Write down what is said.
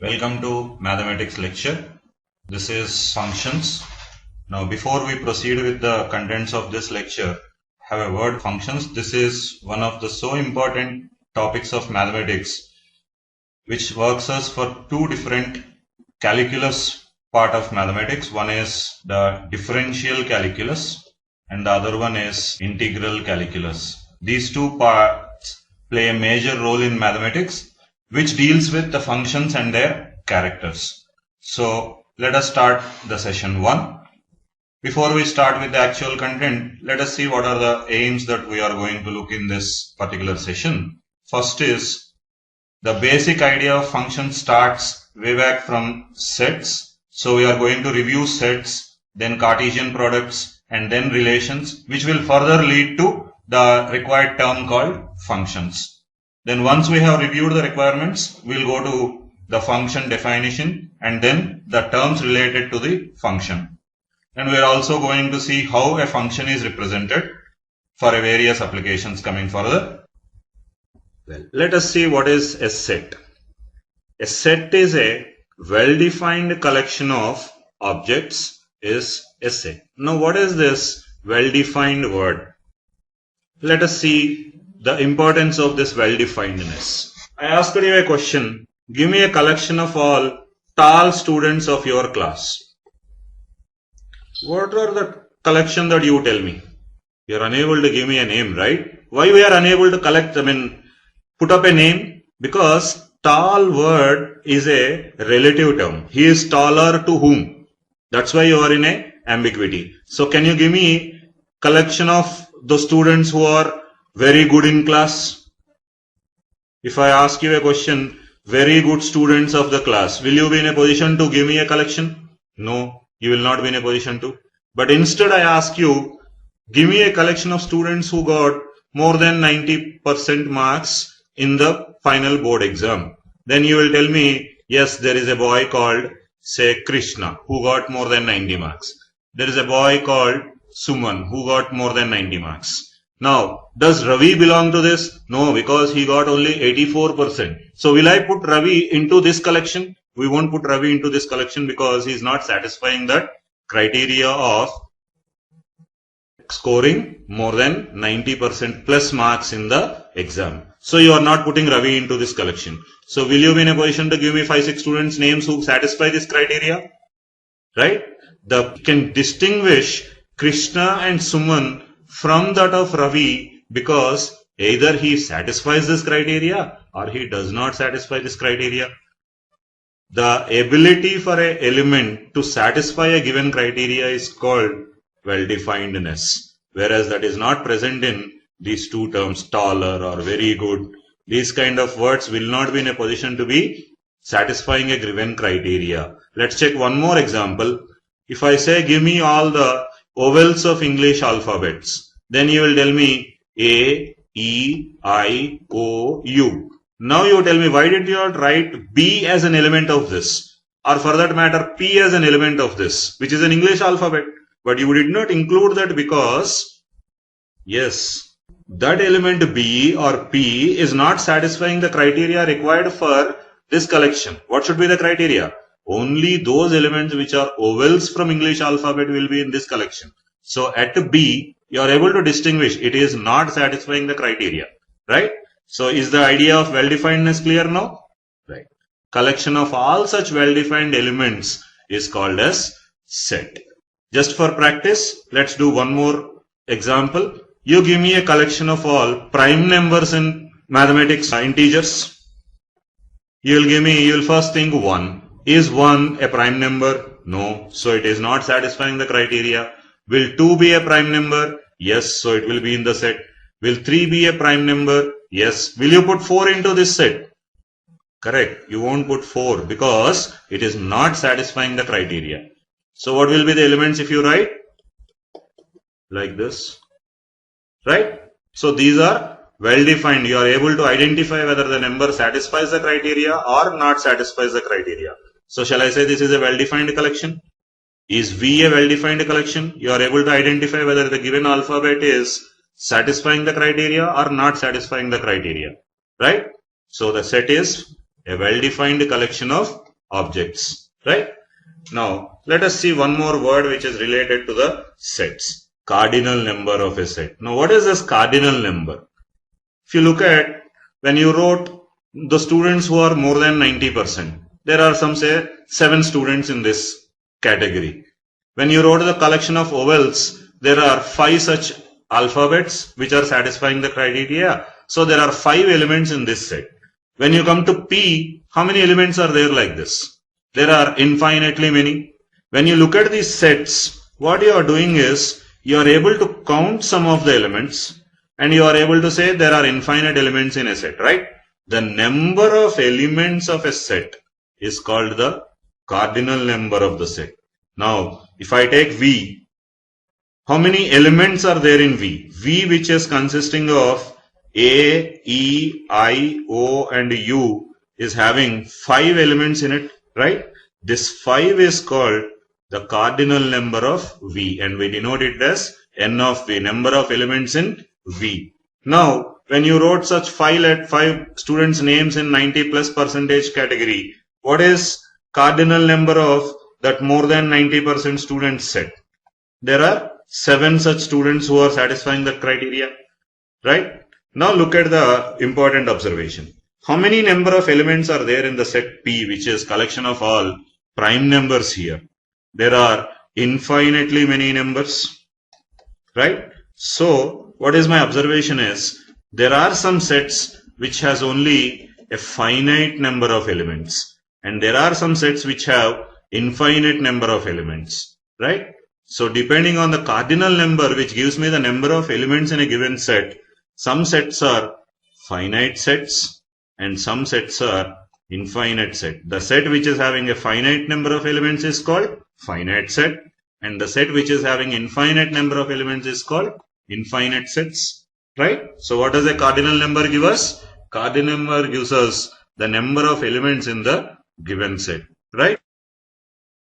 Welcome to mathematics lecture. This is functions. Now before we proceed with the contents of this lecture, have a word functions. This is one of the so important topics of mathematics which works us for two different calculus part of mathematics. One is the differential calculus and the other one is integral calculus. These two parts play a major role in mathematics which deals with the functions and their characters. So let us start the session 1. Before we start with the actual content, let us see what are the aims that we are going to look in this particular session. First is the basic idea of function starts way back from sets. So we are going to review sets, then Cartesian products, and then relations, which will further lead to the required term called functions. Then once we have reviewed the requirements, we'll go to the function definition and then the terms related to the function. And we're also going to see how a function is represented for various applications coming further. Well, let us see what is a set. A set is a well-defined collection of objects is a set. Now what is this well-defined word? Let us see the importance of this well-definedness. I asked you a question. Give me a collection of all tall students of your class. What are the collection that you tell me? You are unable to give me a name, right? Why we are unable to put up a name? Because tall word is a relative term. He is taller to whom? That's why you are in a ambiguity. So can you give me collection of the students who are very good in class? If I ask you a question, very good students of the class, will you be in a position to give me a collection? No, you will not be in a position to. But instead I ask you, give me a collection of students who got more than 90% marks in the final board exam. Then you will tell me, yes, there is a boy called, say, Krishna, who got more than 90 marks. There is a boy called Suman, who got more than 90 marks. Now, does Ravi belong to this? No, because he got only 84%. So will I put Ravi into this collection? We won't put Ravi into this collection because he is not satisfying that criteria of scoring more than 90% plus marks in the exam. So you are not putting Ravi into this collection. So will you be in a position to give me 5-6 students names who satisfy this criteria? Right? You can distinguish Krishna and Suman from that of Ravi because either he satisfies this criteria or he does not satisfy this criteria. The ability for an element to satisfy a given criteria is called well-definedness, whereas that is not present in these two terms, taller or very good. These kind of words will not be in a position to be satisfying a given criteria. Let's check one more example. If I say give me all the vowels of English alphabets, then you will tell me A, E, I, O, U. Now you tell me, why did you not write B as an element of this? Or for that matter, P as an element of this, which is an English alphabet. But you did not include that because, yes, that element B or P is not satisfying the criteria required for this collection. What should be the criteria? Only those elements which are vowels from English alphabet will be in this collection. So at B, you are able to distinguish it is not satisfying the criteria, right? So is the idea of well-definedness clear now? Right. Collection of all such well-defined elements is called as set. Just for practice, let's do one more example. You give me a collection of all prime numbers in mathematics, integers. You will first think 1. Is 1 a prime number? No. So it is not satisfying the criteria. Will 2 be a prime number? Yes. So it will be in the set. Will 3 be a prime number? Yes. Will you put 4 into this set? Correct. You won't put 4 because it is not satisfying the criteria. So what will be the elements if you write? Like this. Right? So these are well defined. You are able to identify whether the number satisfies the criteria or not satisfies the criteria. So shall I say this is a well defined collection? Is V a well defined collection? You are able to identify whether the given alphabet is satisfying the criteria or not satisfying the criteria. Right? So the set is a well defined collection of objects, right? Now, let us see one more word which is related to the sets. Cardinal number of a set. Now, what is this cardinal number? If you look at when you wrote the students who are more than 90%, there are some say 7 students in this category. When you wrote the collection of vowels, there are 5 such alphabets which are satisfying the criteria. So there are 5 elements in this set. When you come to P, how many elements are there like this? There are infinitely many. When you look at these sets, what you are doing is you are able to count some of the elements and you are able to say there are infinite elements in a set, right? The number of elements of a set is called the cardinal number of the set. Now, if I take V, how many elements are there in V? V, which is consisting of A, E, I, O and U, is having 5 elements in it, right? This 5 is called the cardinal number of V, and we denote it as N of V, number of elements in V. Now, when you wrote such 5 students' names in 90+% category, what is cardinal number of that more than 90% students set? There are 7 such students who are satisfying the criteria, right? Now look at the important observation. How many number of elements are there in the set P, which is collection of all prime numbers here? There are infinitely many numbers, right? So what is my observation is there are some sets which has only a finite number of elements, and there are some sets which have infinite number of elements, right? So depending on the cardinal number which gives me the number of elements in a given set, some sets are finite sets and some sets are infinite set. The set which is having a finite number of elements is called finite set, and the set which is having infinite number of elements is called infinite sets, right? So what does a cardinal number give us? Cardinal number gives us the number of elements in the given set, right?